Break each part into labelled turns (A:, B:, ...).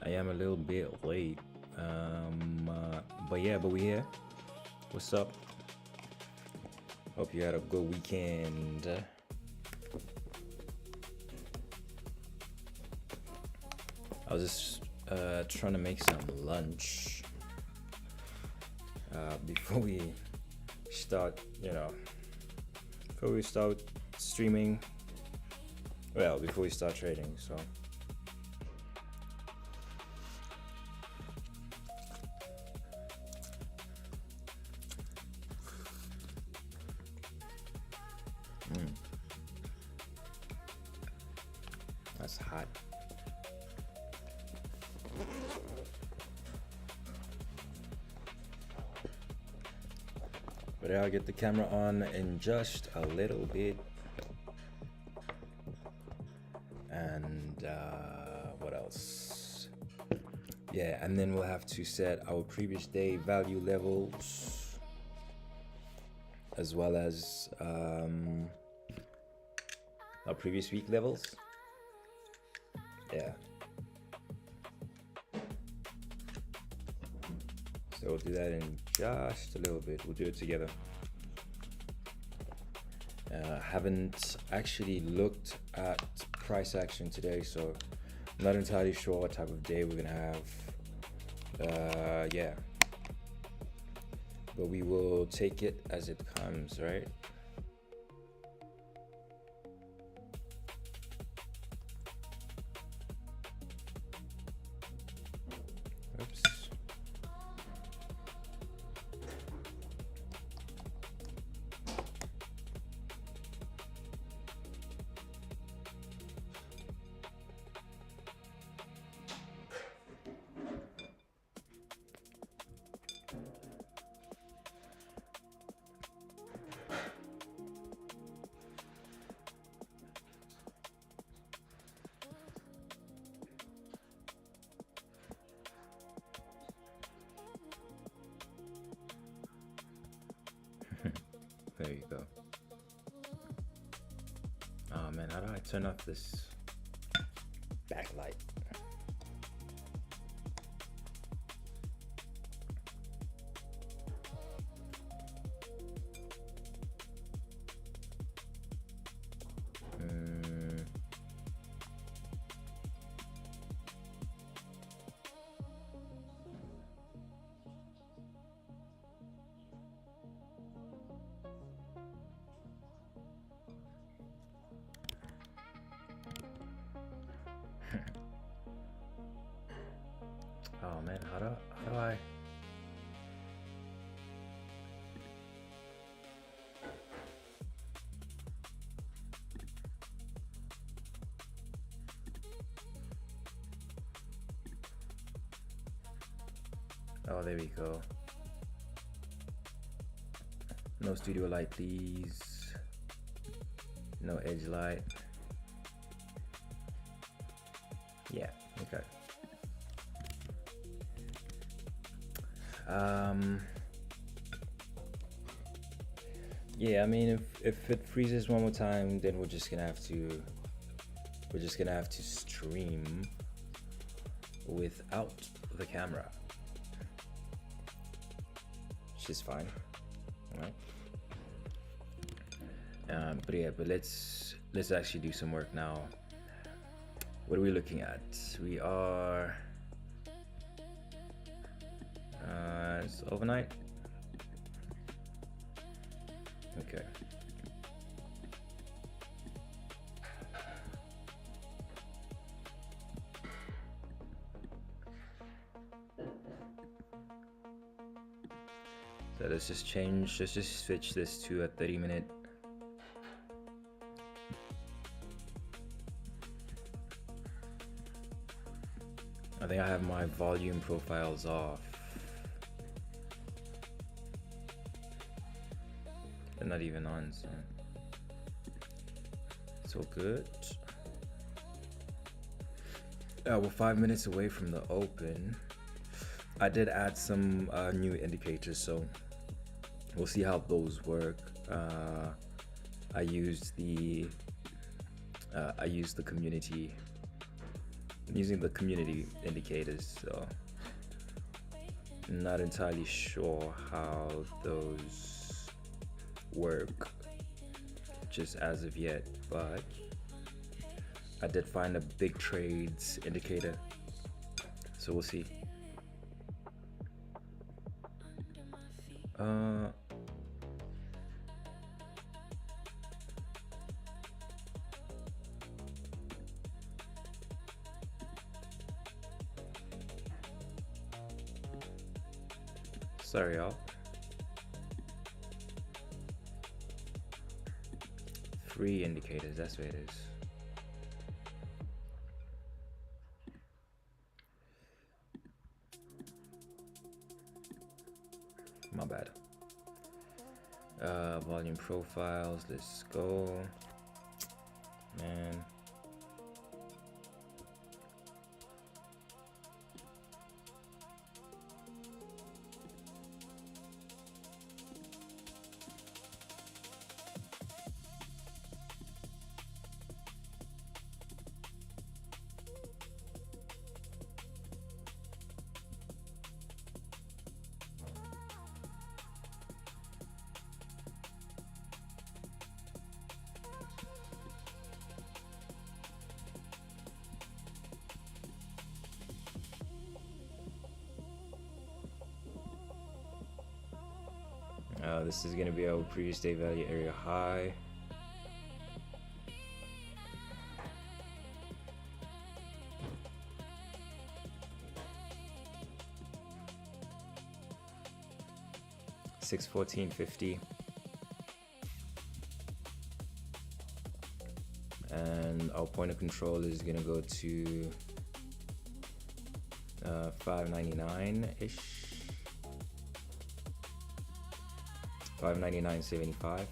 A: I am a little bit late, but we're here. What's up? Hope you had a good weekend. I was just trying to make some lunch before we start, before we start streaming. Well, before we start trading, so. That's hot. But I'll get the camera on in just a little bit. And what else? Yeah, and then we'll have to set our previous day value levels, as well as our previous week levels. Yeah. So we'll do that in just a little bit. We'll do it together. Haven't actually looked at price action today, so I'm not entirely sure what type of day we're gonna have. Yeah. But we will take it as it comes, right? Oops. There you go. Oh man, how do I turn off this backlight? Oh man, how do I? Oh, there we go. No studio light, please. No edge light. Yeah, okay. Yeah, I mean, if it freezes one more time, then we're just gonna have to stream without the camera, which is fine, right? But let's actually do some work now. What are we looking at? We are it's overnight. Okay. So let's just switch this to a 30-minute. I think I have my volume profiles off. They're not even on, so it's all good. We're 5 minutes away from the open. I did add some new indicators, so we'll see how those work. I used the community I'm using the community indicators, so I'm not entirely sure how those work just as of yet, but I did find a big trades indicator, so we'll see. Sorry, y'all. Free indicators, that's what it is. My bad. Volume profiles, let's go. Man. This is going to be our previous day value area high. $614.50, and our point of control is going to go to $599-ish. $599.75.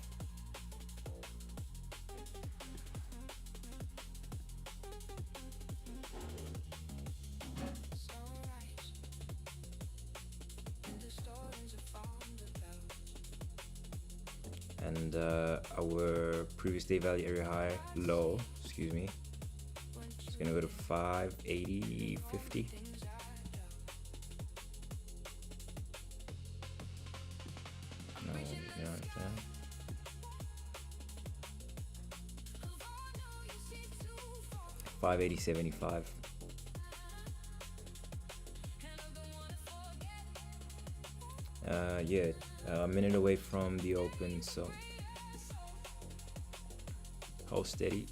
A: And our previous day value area high, low, excuse me, it's gonna go to 580.50. $580.75. Yeah, a minute away from the open, so hold steady.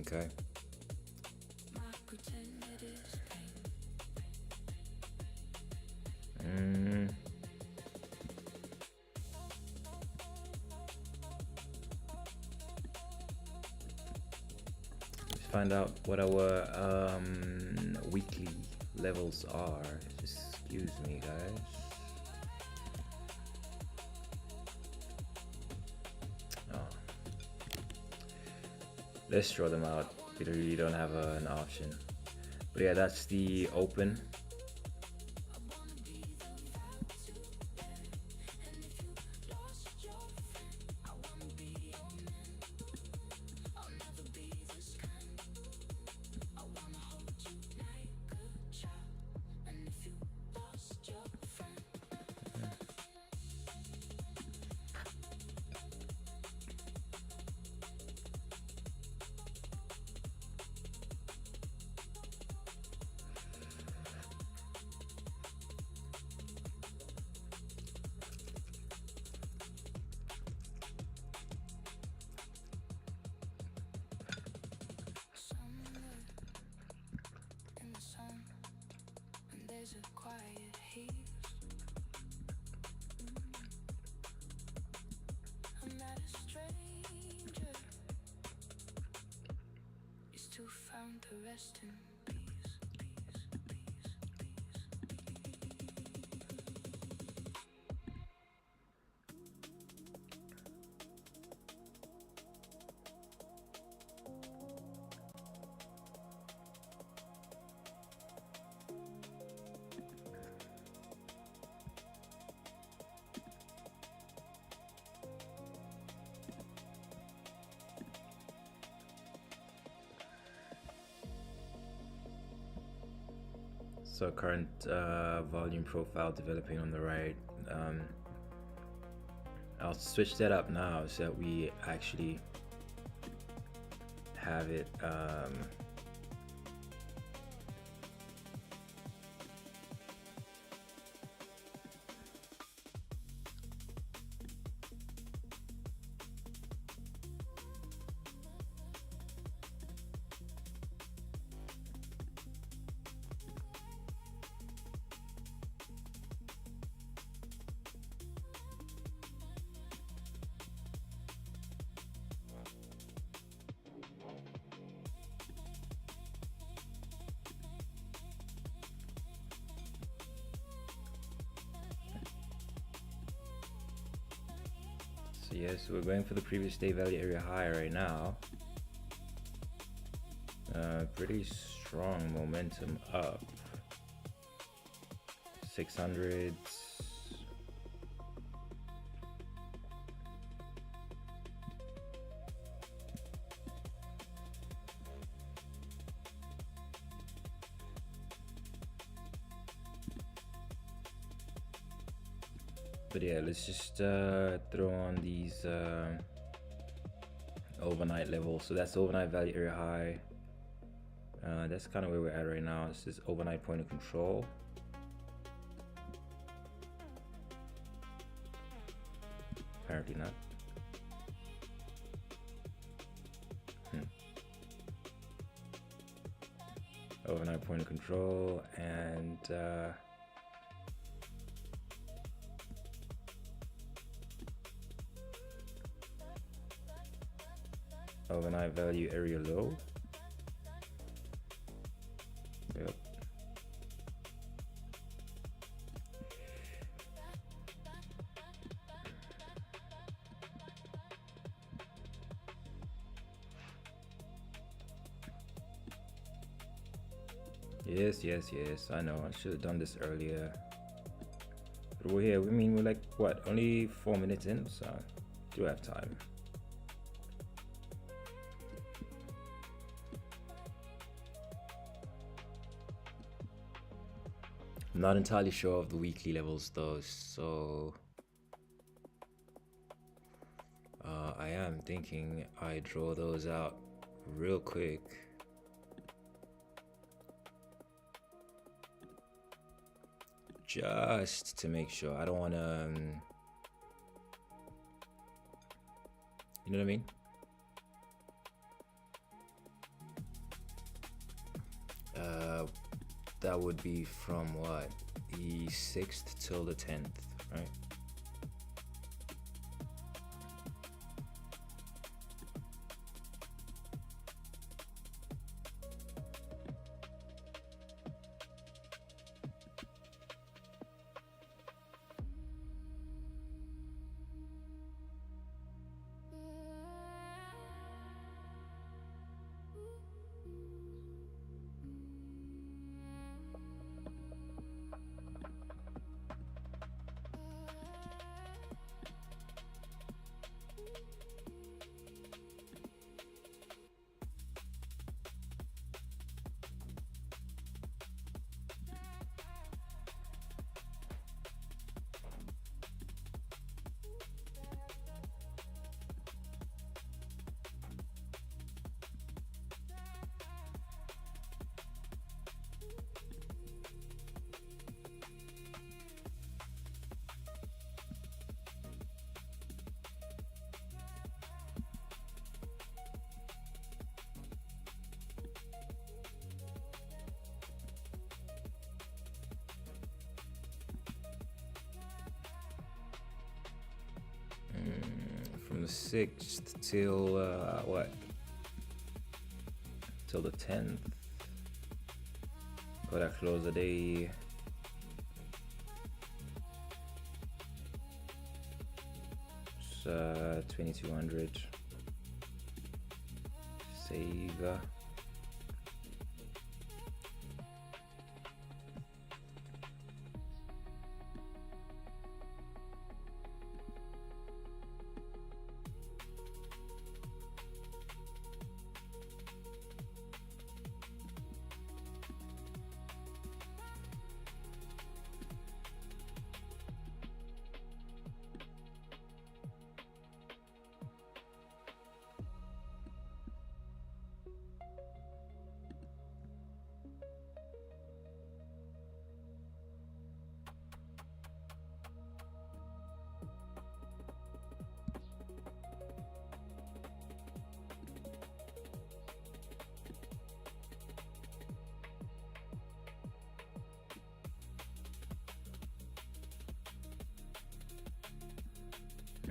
A: Okay. Let's find out what our weekly levels are. Just excuse me, guys. Let's draw them out. We really don't have an option. But yeah, that's the open. So current volume profile developing on the right. I'll switch that up now so that we actually have it so yes, we're going for the previous day value area high right now. Pretty strong momentum up. 600s. But yeah, let's just throw on these overnight levels. So that's overnight value area high. That's kind of where we're at right now. This is overnight point of control. Apparently not. Overnight point of control and overnight value area low. Yep. Yes. I know. I should have done this earlier. But we're here. I mean, we're like, what? Only 4 minutes in, so do have time. I'm not entirely sure of the weekly levels though, so I am thinking I draw those out real quick. Just to make sure. I don't want to, you know what I mean? That would be from what? The 6th till the 10th, right? From the 6th till what? Till the 10th. Put a close a day. It's 2200. Save.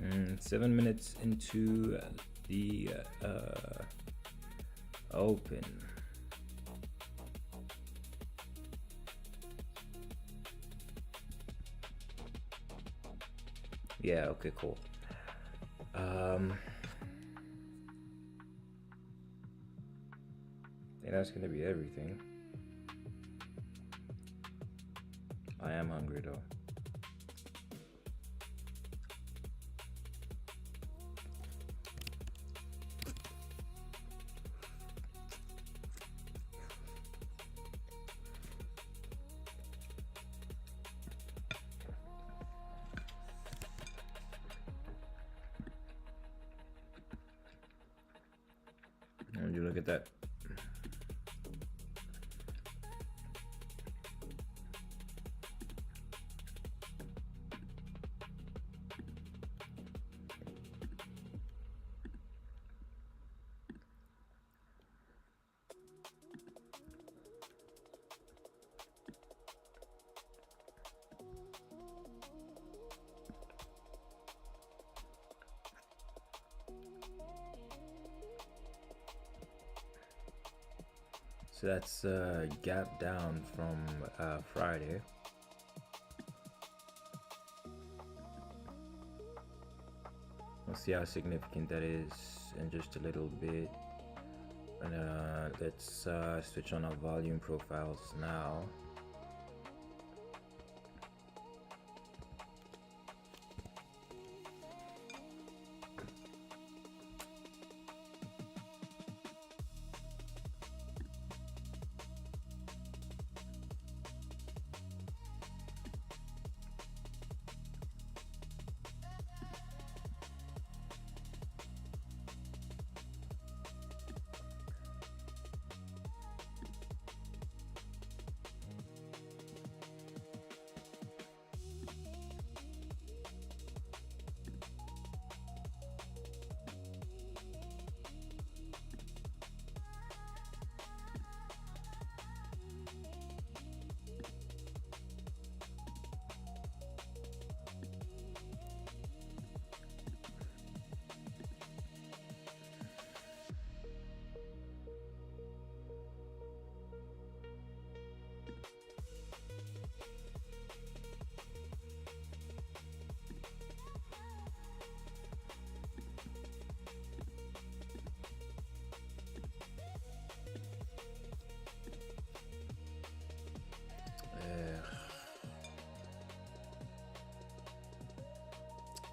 A: And 7 minutes into the open. Yeah, okay, cool. I think that's gonna be everything. I am hungry though. And you look at that. So that's a gap down from Friday. We'll see how significant that is in just a little bit. And let's switch on our volume profiles now.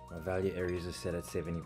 A: My value areas are set at 75%.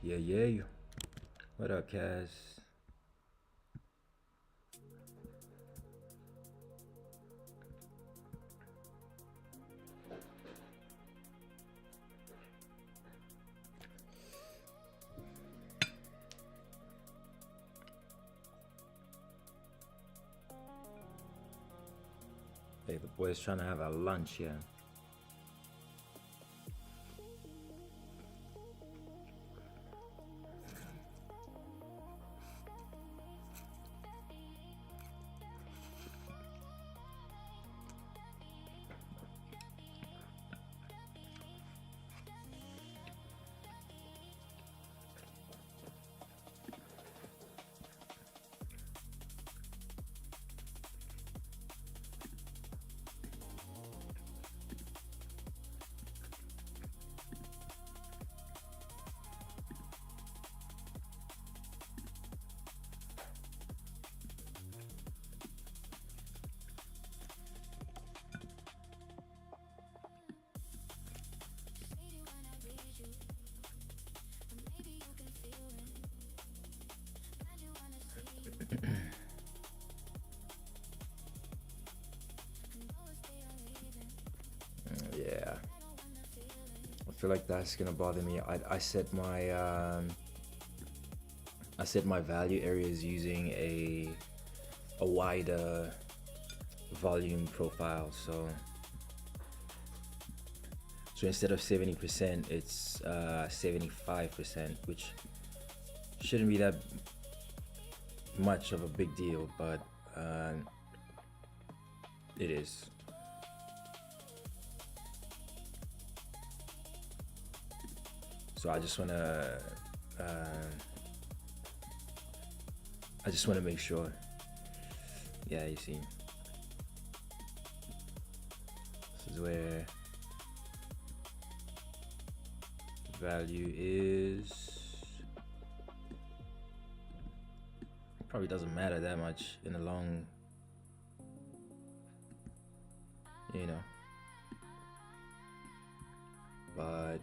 A: Yeah, yeah. What up, Kaz? Hey, the boy's trying to have a lunch here. Yeah, I feel like that's gonna bother me. I set my value areas using a wider volume profile. So instead of 70%, it's 75%, which shouldn't be that much of a big deal, but it is. So I just wanna make sure. Yeah, you see, this is where value is. Probably doesn't matter that much in the long, you know, but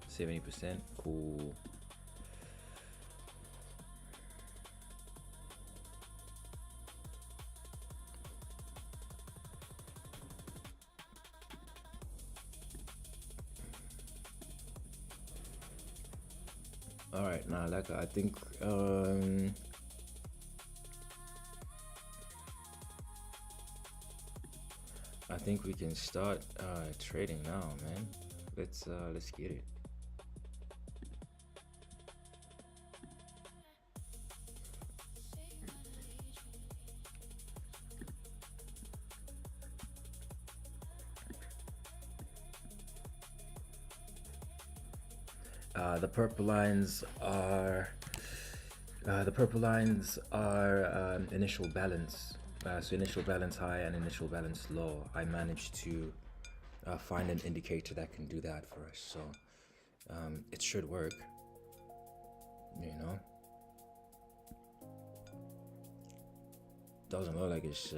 A: 70%, cool. All right, now like I think we can start trading now, man. Let's get it. The purple lines are initial balance. So initial balance high and initial balance low. I managed to find an indicator that can do that for us. So it should work. You know, doesn't look like it's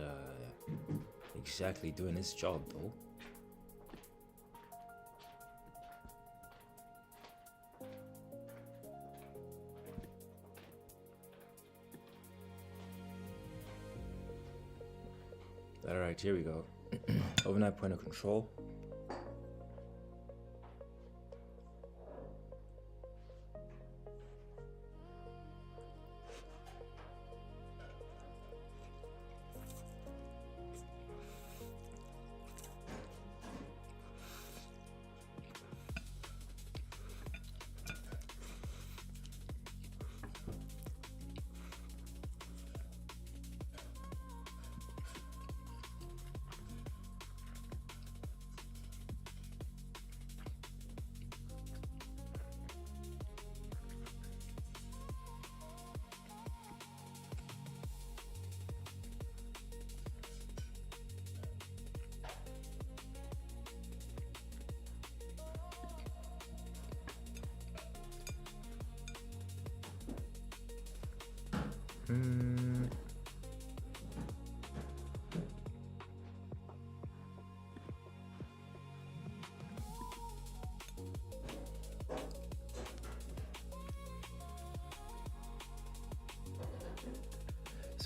A: exactly doing its job though. All right, here we go. Overnight point of control.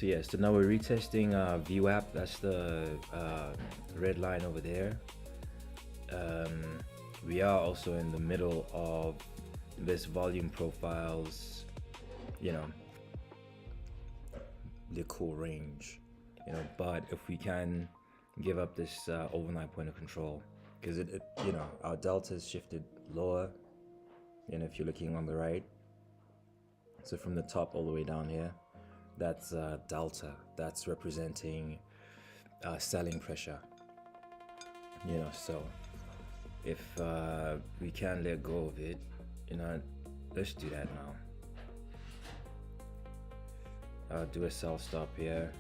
A: So yeah, so now we're retesting VWAP. That's the red line over there. We are also in the middle of this volume profiles, you know, the cool range, you know, but if we can give up this overnight point of control, because it you know, our delta has shifted lower, and if you're looking on the right, so from the top all the way down here, that's delta, that's representing selling pressure, you know. So if we can let go of it, you know, let's do that now. Do a sell stop here.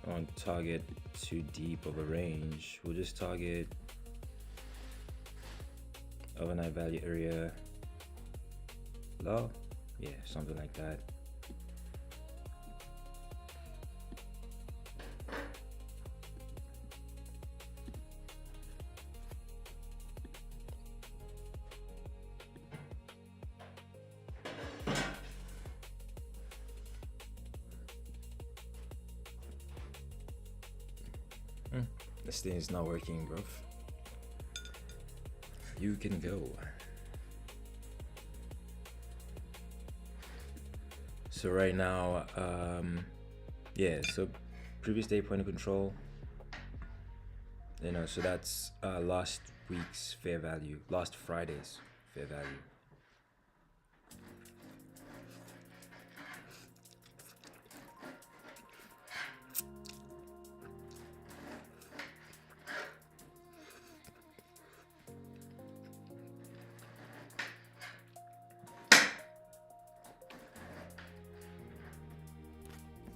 A: On target too deep of a range, we'll just target overnight value area low, yeah, something like that. This thing is not working, bro. You can go. So right now, yeah, so previous day point of control, you know, so that's last week's fair value, last Friday's fair value.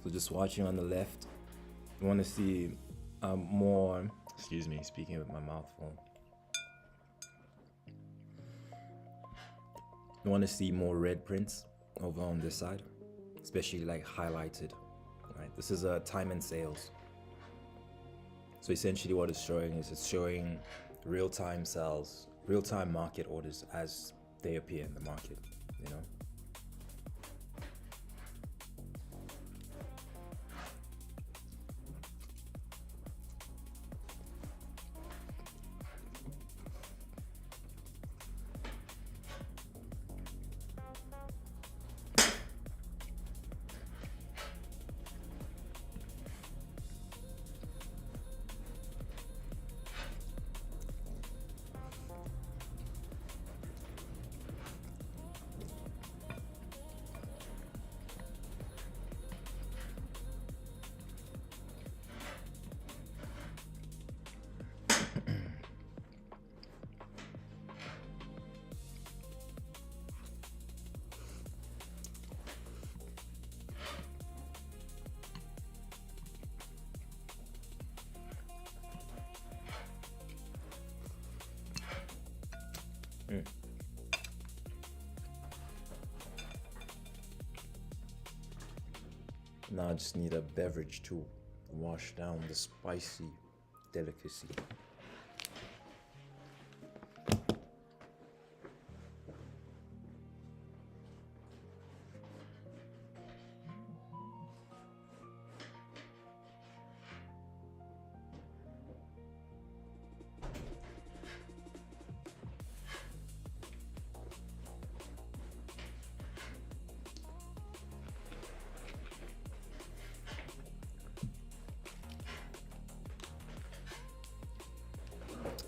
A: So just watching on the left, you want to see more, excuse me, speaking with my mouth full. You want to see more red prints over on this side, especially like highlighted, right? This is a time and sales. So essentially what it's showing is it's showing real-time sales, real-time market orders as they appear in the market, you know? Now I just need a beverage to wash down the spicy delicacy.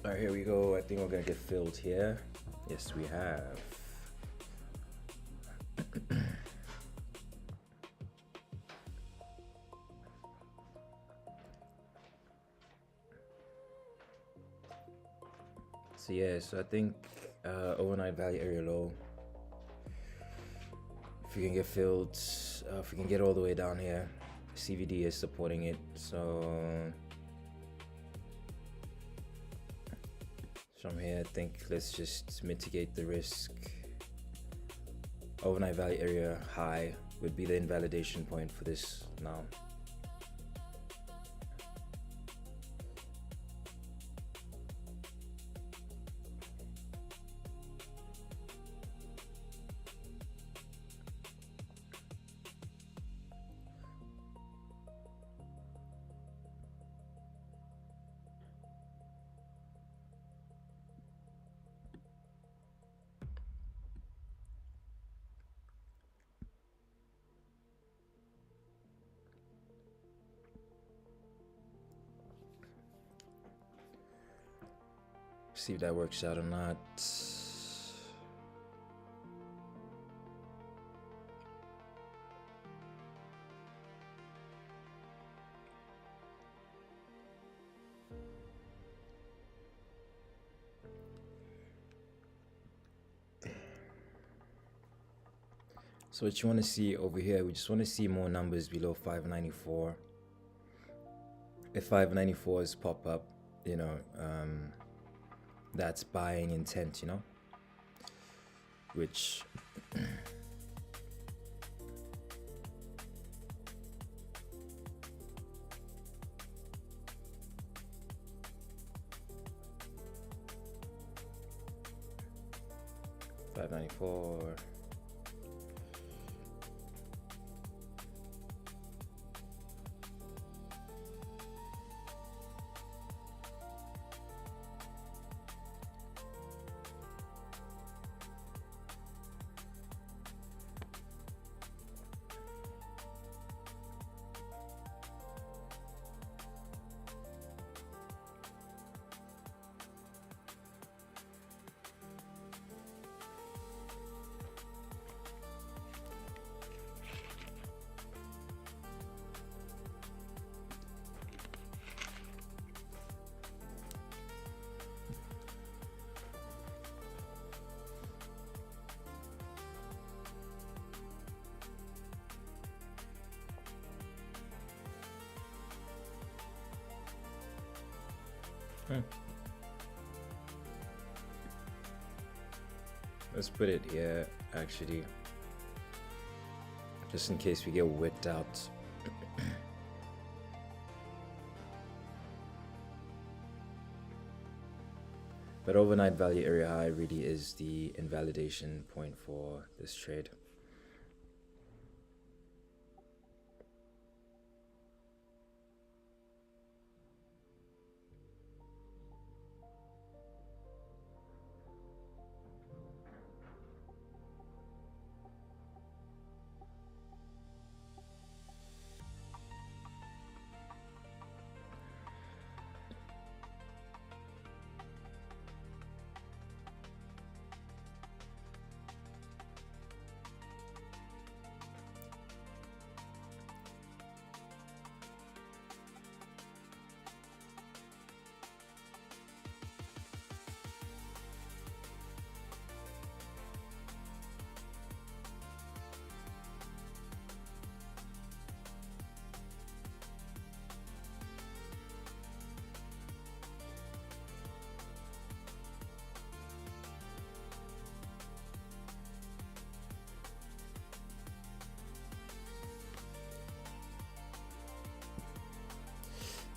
A: All right, here we go. I think we're gonna get filled here. Yes, we have. So yeah, so I think overnight value area low. If we can get filled, if we can get all the way down here, CVD is supporting it. So from here, I think let's just mitigate the risk. Overnight value area high would be the invalidation point for this now. See if that works out or not. So what you want to see over here, we just want to see more numbers below 594. If 594s pop up, you know, that's buying intent, you know, which $5.94. Let's put it here, actually, just in case we get whipped out. But overnight value area high really is the invalidation point for this trade.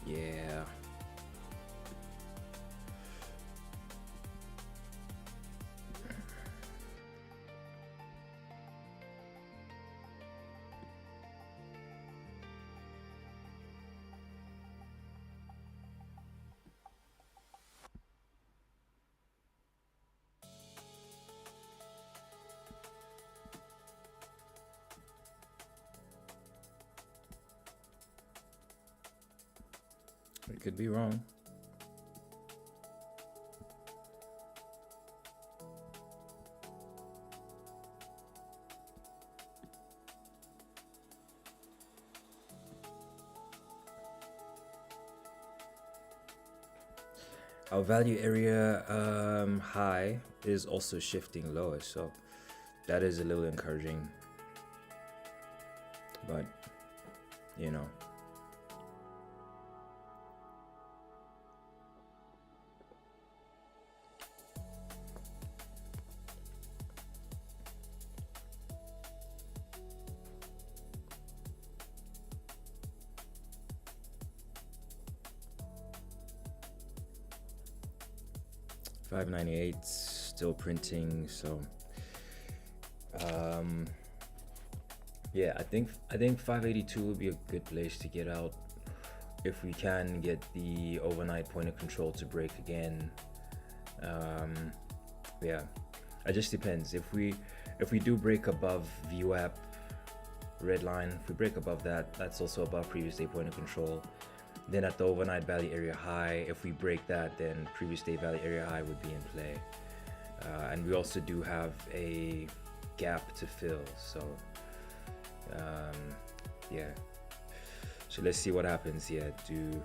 A: Yeah. We could be wrong. Our value area high is also shifting lower, so that is a little encouraging. But, you know, $5.98 still printing, so yeah, I think 582 would be a good place to get out if we can get the overnight point of control to break again. Yeah, it just depends. If we do break above VWAP red line, if we break above that, that's also above previous day point of control. Then at the overnight value area high, if we break that, then previous day value area high would be in play. And we also do have a gap to fill, so yeah. So let's see what happens here. Do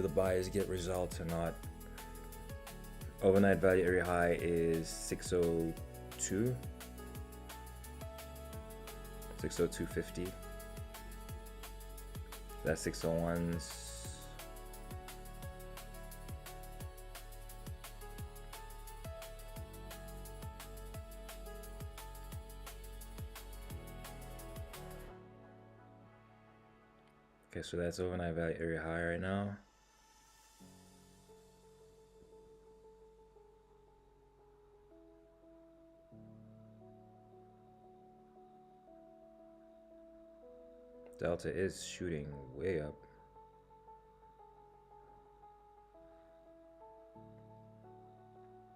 A: the buyers get results or not? Overnight value area high is 602, 602.50. That's 601's. Okay, so that's overnight value area high right now. Delta is shooting way up.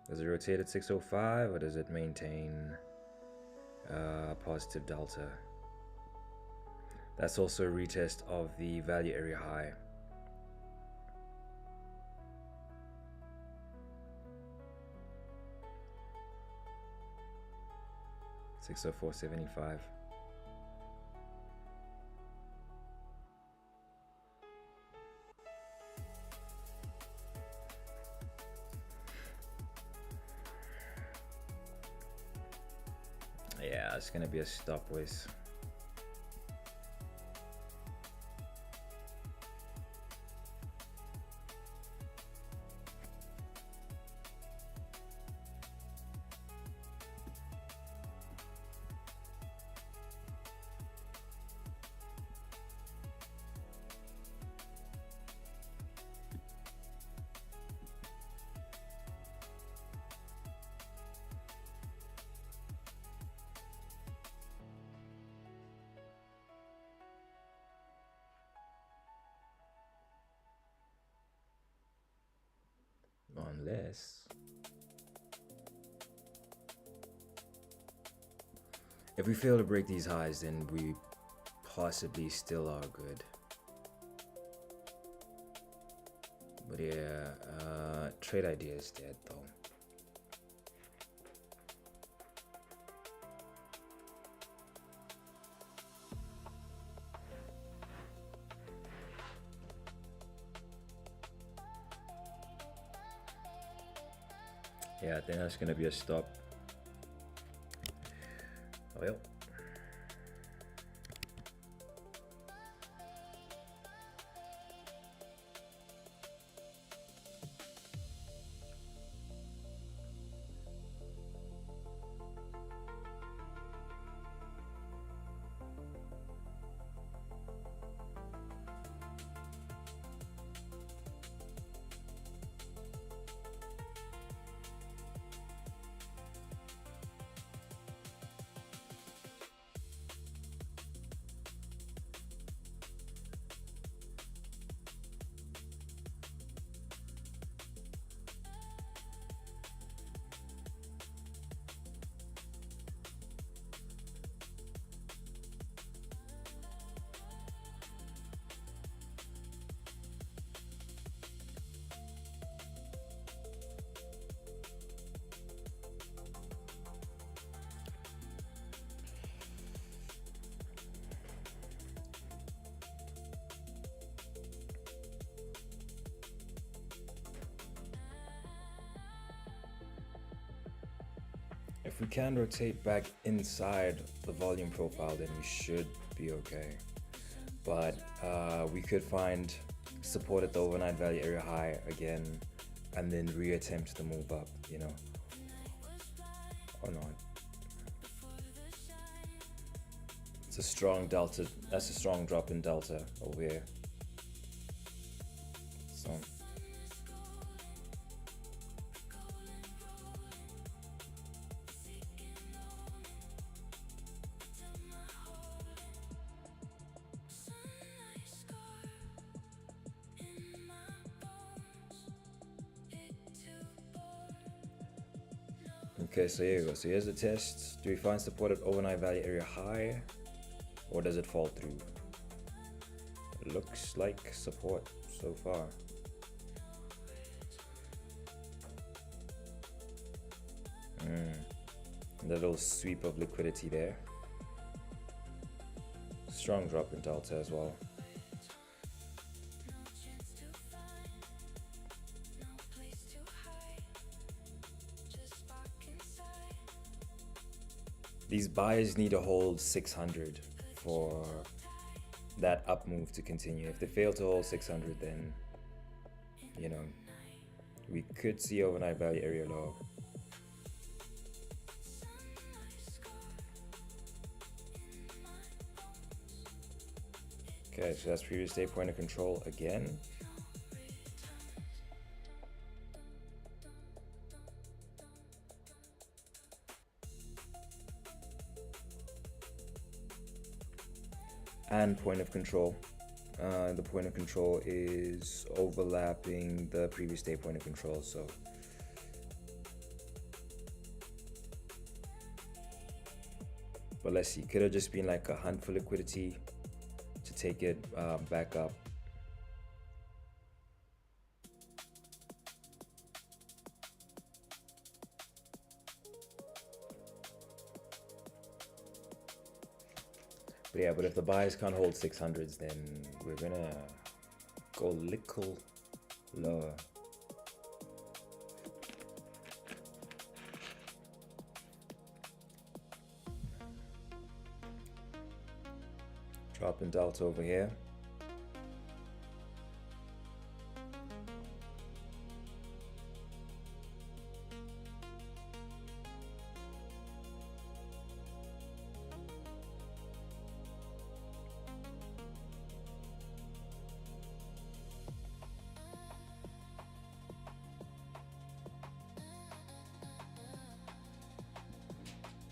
A: Does it rotate at 605 or does it maintain positive delta? That's also a retest of the value area high. $604.75. Yeah, it's gonna be a stop, boys. Unless if we fail to break these highs, then we possibly still are good. But yeah, trade idea is dead though. Yeah, I think that's gonna be a stop. Well. If we can rotate back inside the volume profile, then we should be okay. But we could find support at the overnight value area high again and then reattempt the move up, you know, or not. It's a strong delta. That's a strong drop in delta over here. So okay, so here you go. So here's the test. Do we find support at overnight value area high, or does it fall through? looks like support so far. Little sweep of liquidity there. Strong drop in Delta as well. These buyers need to hold 600 for that up move to continue. If they fail to hold 600, then, you know, we could see overnight value area low. Okay, so that's previous day point of control again. And point of control. The point of control is overlapping the previous day point of control, so but let's see, could have just been like a hunt for liquidity to take it back up. But yeah, but if the buyers can't hold 600s, then we're gonna go little lower. Drop in Delta over here.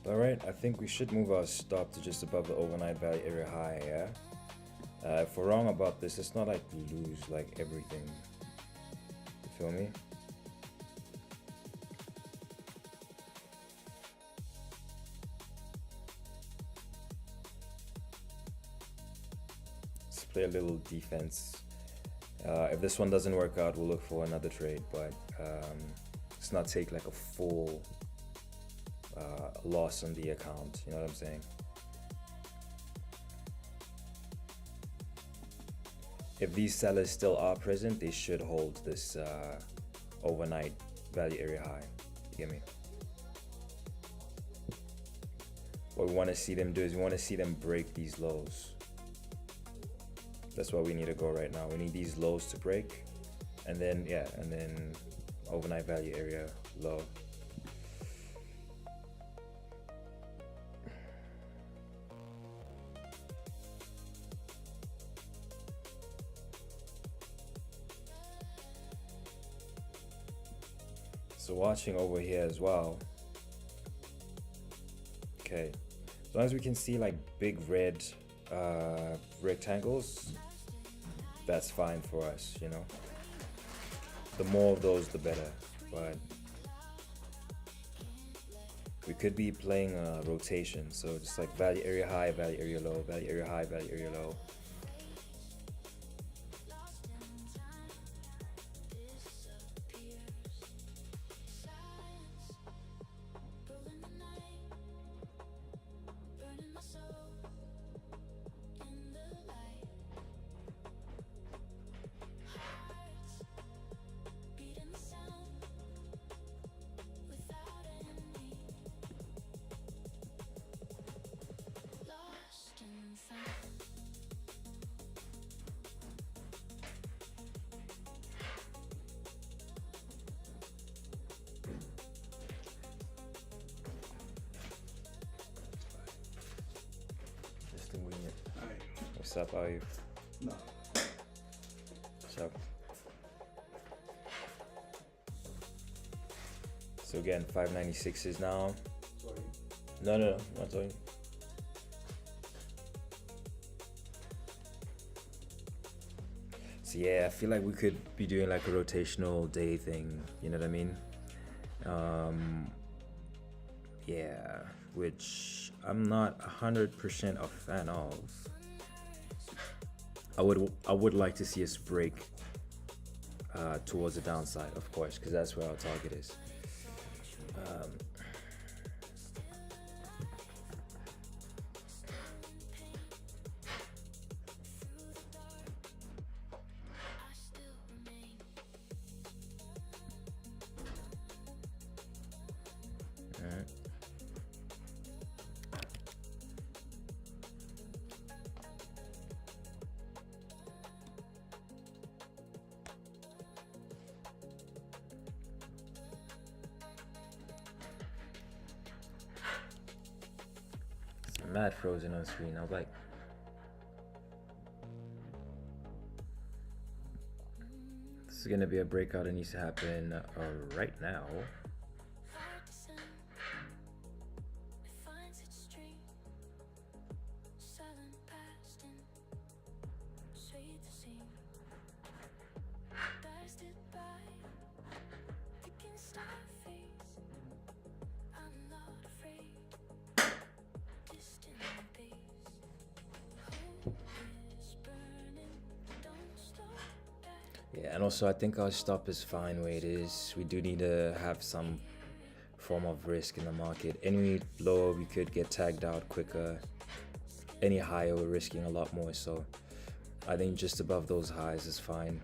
A: All right, I think we should move our stop to just above the overnight value area high, yeah? If we're wrong about this, it's not like we lose like everything. You feel me? Let's play a little defense. If this one doesn't work out, we'll look for another trade, but let's not take like a full loss on the account, you know what I'm saying? If these sellers still are present, they should hold this overnight value area high. You get me? What we want to see them do is we want to see them break these lows. That's why we need to go right now. We need these lows to break, and then yeah, and then overnight value area low. So watching over here as well. Okay, as long as we can see like big red rectangles, that's fine for us, you know. The more of those, the better. But we could be playing a rotation, so just like value area high, value area low, value area high, value area low. What's up, how are you?
B: No.
A: What's up? So again, 596 now.
B: Sorry.
A: No, not talking. So yeah, I feel like we could be doing like a rotational day thing, you know what I mean? Yeah, which I'm not 100% a fan of. I would like to see us break towards the downside, of course, because that's where our target is. Mad frozen on screen. I was like, this is gonna be a breakout that needs to happen right now. Yeah, and also I think our stop is fine where it is. We do need to have some form of risk in the market. Any lower we could get tagged out quicker. Any higher we're risking a lot more, so I think just above those highs is fine.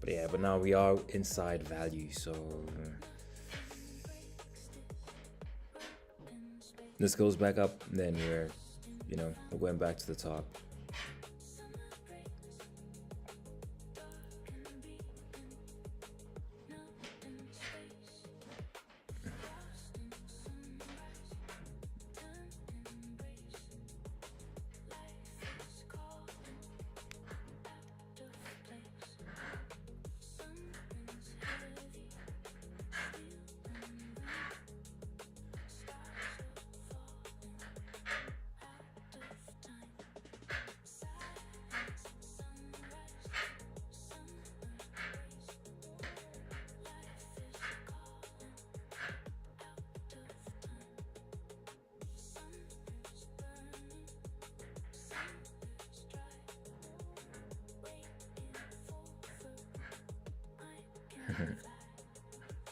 A: But yeah, but now we are inside value, so this goes back up, then we're going back to the top.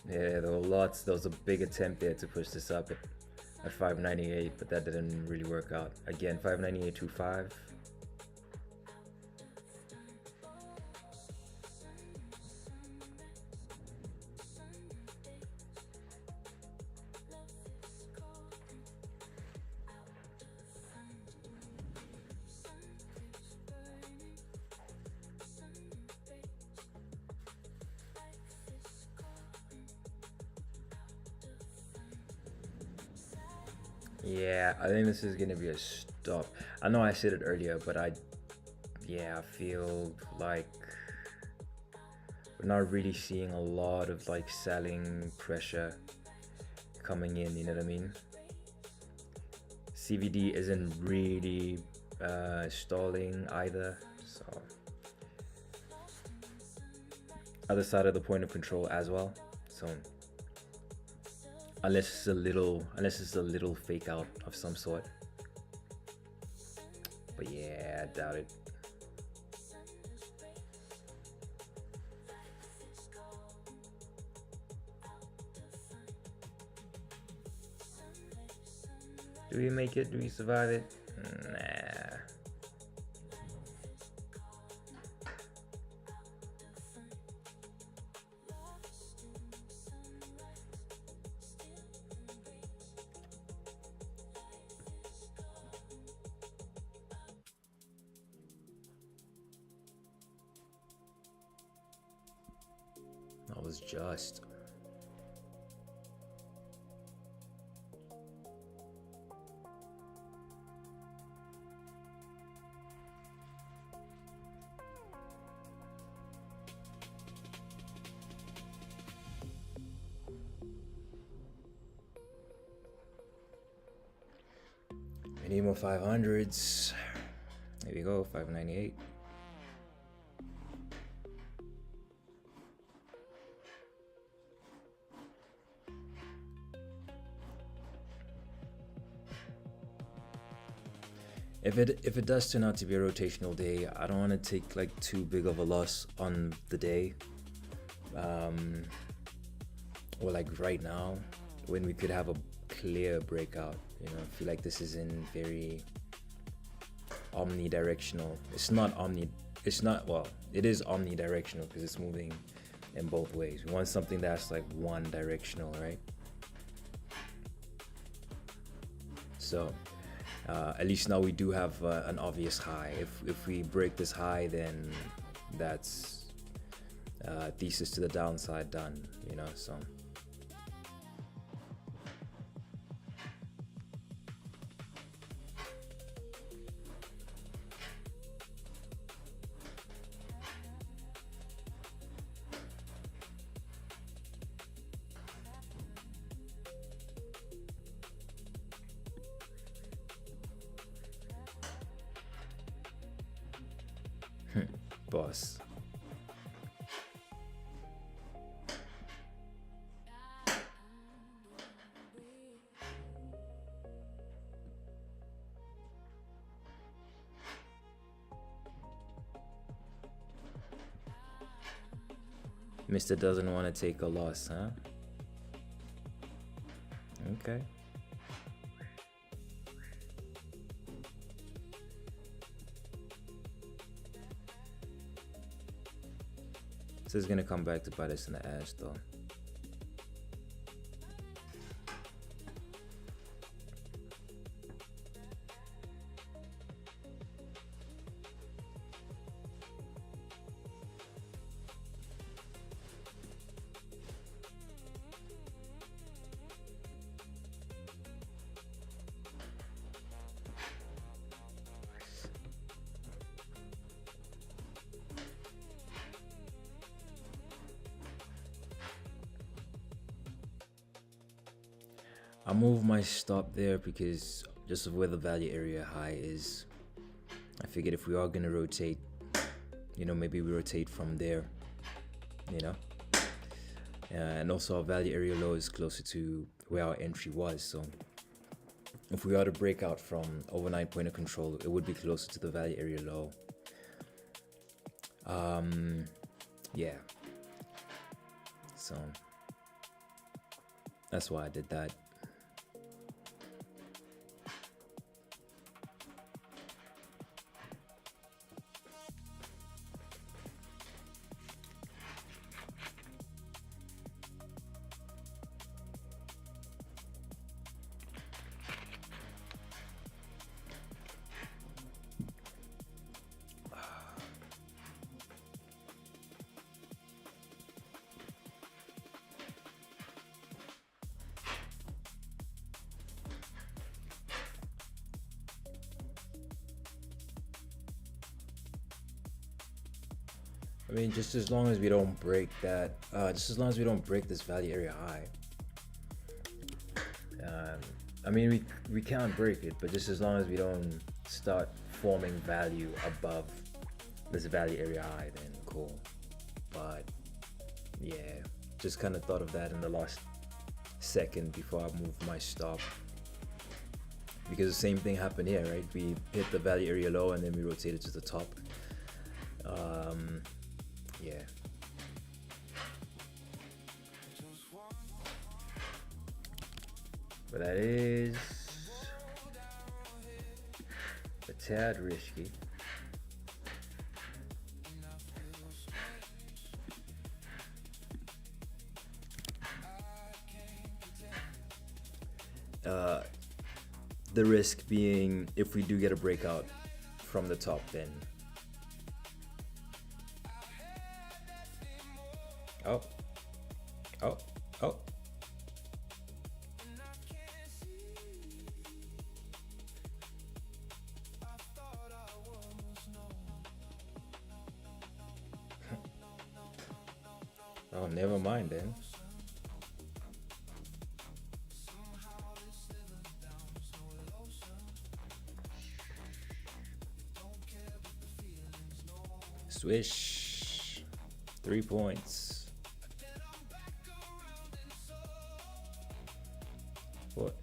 A: Yeah, there was a big attempt there to push this up at 598, but that didn't really work out. Again, 598.25. Yeah, I think this is gonna be a stop. I know I said it earlier, but I feel like we're not really seeing a lot of like selling pressure coming in, you know what I mean? CVD isn't really stalling either, so other side of the point of control as well. So unless it's a little fake out of some sort. But yeah, I doubt it. Do we make it? Do we survive it? Nah. That was just. We need more 500s. There we go, 598. if it does turn out to be a rotational day, I don't want to take like too big of a loss on the day, or like right now when we could have a clear breakout. You know, I feel like this is in very omnidirectional. Well, it is omnidirectional because it's moving in both ways. We want something that's like one directional, right? So at least now we do have an obvious high. If we break this high, then that's thesis to the downside done, you know. So boss. Mr. doesn't want to take a loss, huh? Okay. This is gonna come back to bite us in the ass, though. I move my stop there because just of where the value area high is. I figured if we are gonna rotate, you know, maybe we rotate from there, you know. And also our value area low is closer to where our entry was, so if we are to break out from overnight point of control, it would be closer to the value area low. Yeah, so that's why I did that. I mean, just as long as we don't break that, just as long as we don't break this value area high. I mean, we can't break it, but just as long as we don't start forming value above this value area high, then cool. But yeah, just kind of thought of that in the last second before I moved my stop. Because the same thing happened here, right? We hit the value area low and then we rotated to the top. Yeah. But that is a tad risky. The risk being if we do get a breakout from the top, then oh. Oh, never mind then. Swish. 3 points. What?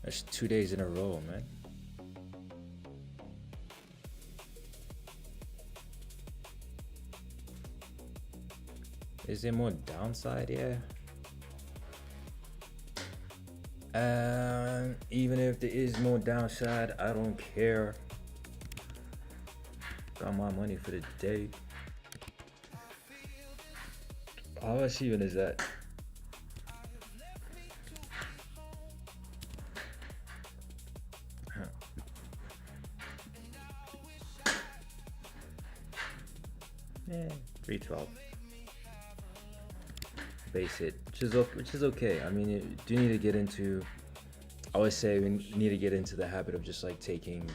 A: That's 2 days in a row, man. Is there more downside? Yeah. Even if there is more downside, I don't care. Got my money for the day. How much even is that? Yeah, 312. Base hit, which is okay. I mean, you do need to get into. I always say we need to get into the habit of just like taking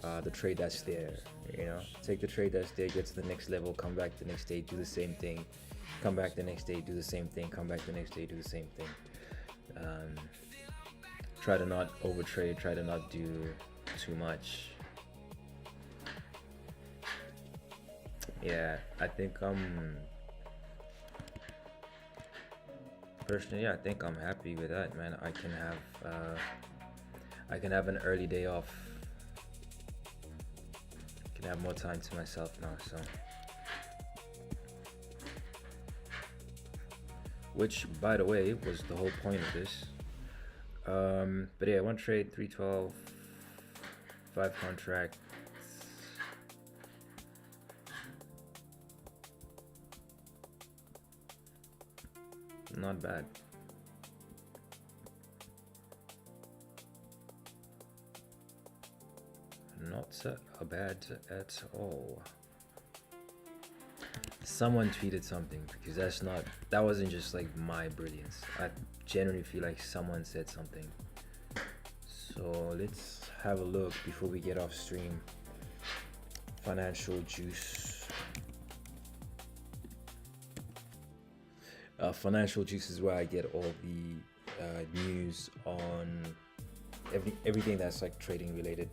A: the trade that's there. You know, take the trade that's there, get to the next level, come back the next day, do the same thing, come back the next day, do the same thing, come back the next day, do the same thing. Try to not overtrade. Try to not do too much. Yeah, I think personally, I think I'm happy with that, man. I can have an early day off. I can have more time to myself now, so. Which, by the way, was the whole point of this. But yeah, one trade, 312, 5 contracts. Not bad. Not so bad at all. Someone tweeted something, because that wasn't just like my brilliance. I generally feel like someone said something. So let's have a look before we get off stream. Financial juice. Financial juice is where I get all the news on everything that's like trading related,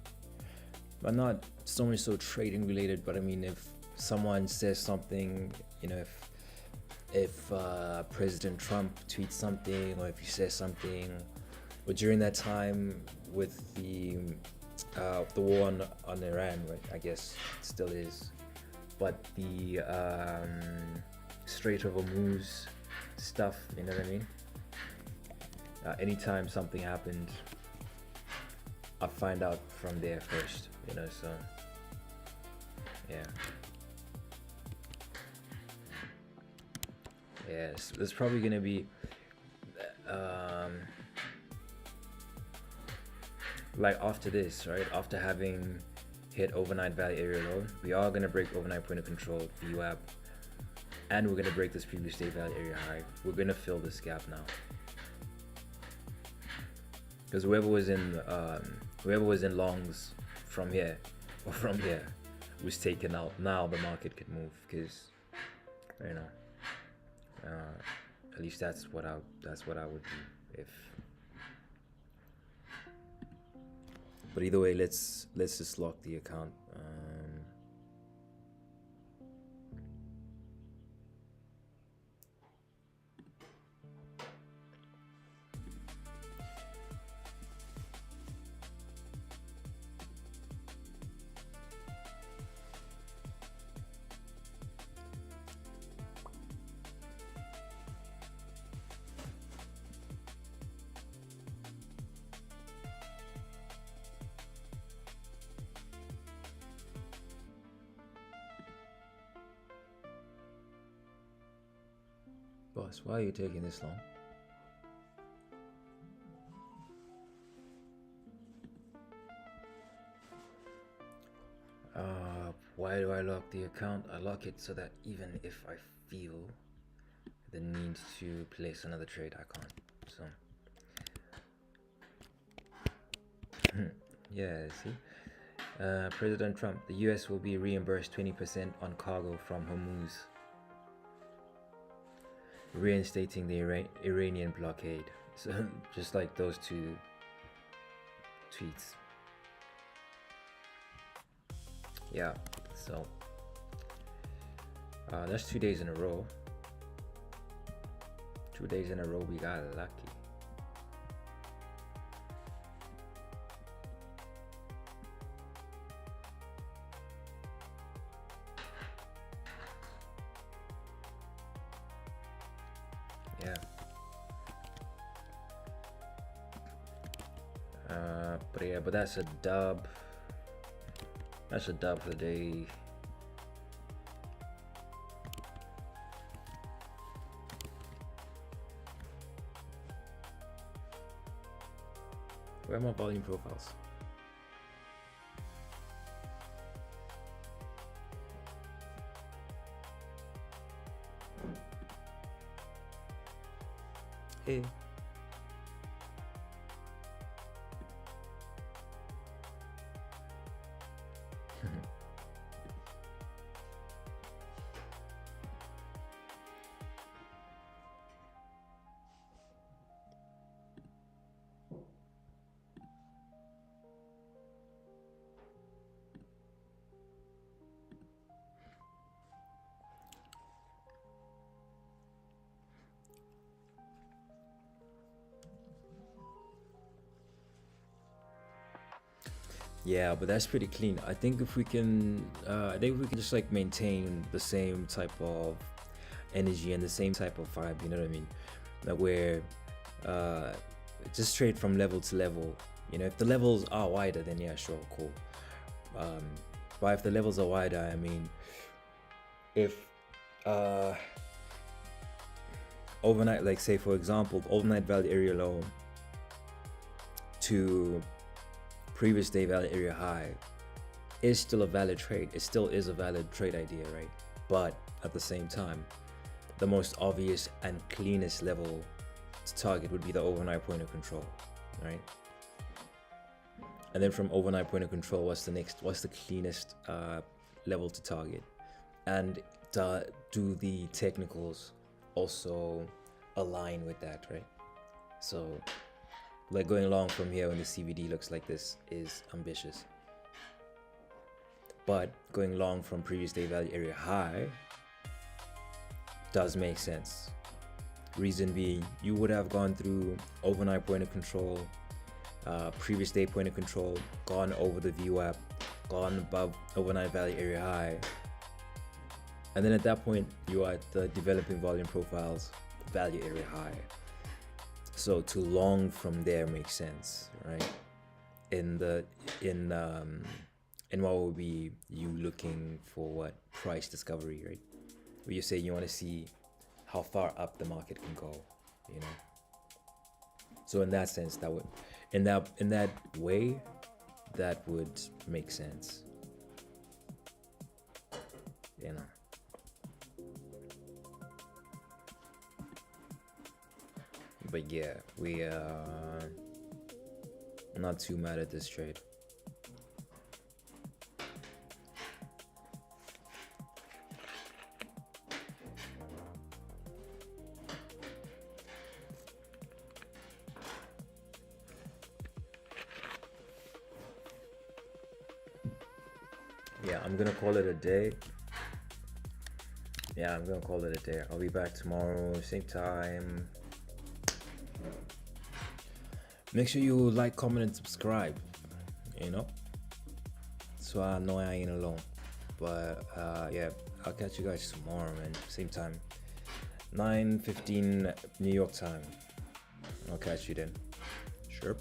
A: but not so much so trading related. But I mean, if someone says something, you know, if President Trump tweets something, or if he says something, or during that time with the war on Iran, right? I guess it still is, but the Strait of Hormuz stuff, you know what I mean? Anytime something happened, I find out from there first, you know, so yeah. Yes, there's probably gonna be like after this, right? After having hit overnight value area low, we are gonna break overnight point of control, VWAP, and we're gonna break this previous day value area high. We're gonna fill this gap now, because whoever was in longs from here or from here was taken out. Now the market could move, because you know, at least that's what I would do if. But either way, let's just lock the account. Boss, why are you taking this long? Why do I lock the account? I lock it so that even if I feel the need to place another trade, I can't. So yeah, see, President Trump, the US will be reimbursed 20% on cargo from Hormuz, reinstating the Iranian blockade. So just like those two tweets. Yeah, so that's 2 days in a row. 2 days in a row we got lucky. But yeah, but that's a dub. That's a dub for the day. Where are my volume profiles? Hey. Yeah, but that's pretty clean. I think if we can, I think we can just like maintain the same type of energy and the same type of vibe. You know what I mean? Like where, just straight from level to level. You know, if the levels are wider, then yeah, sure, cool. But if the levels are wider, I mean, if overnight, like say for example, overnight value area low to previous day valid area high is still a valid trade. It still is a valid trade idea, right? But at the same time, the most obvious and cleanest level to target would be the overnight point of control, right? And then from overnight point of control, what's the cleanest level to target? And do the technicals also align with that, right? So like going along from here when the CVD looks like this is ambitious, but going long from previous day value area high does make sense. Reason being, you would have gone through overnight point of control, previous day point of control, gone over the VWAP, gone above overnight value area high, and then at that point you are at the developing volume profiles value area high. So to long from there makes sense, right? In what would be you looking for what price discovery, right? Where you say you want to see how far up the market can go, you know. So in that sense, that would, in that way, that would make sense, you know. But yeah, we are not too mad at this trade. Yeah, I'm gonna call it a day. Yeah, I'm gonna call it a day. I'll be back tomorrow, same time. Make sure you like, comment, and subscribe, you know, so I know I ain't alone. But yeah, I'll catch you guys tomorrow, man. Same time, 9:15 New York time. I'll catch you then. Sure.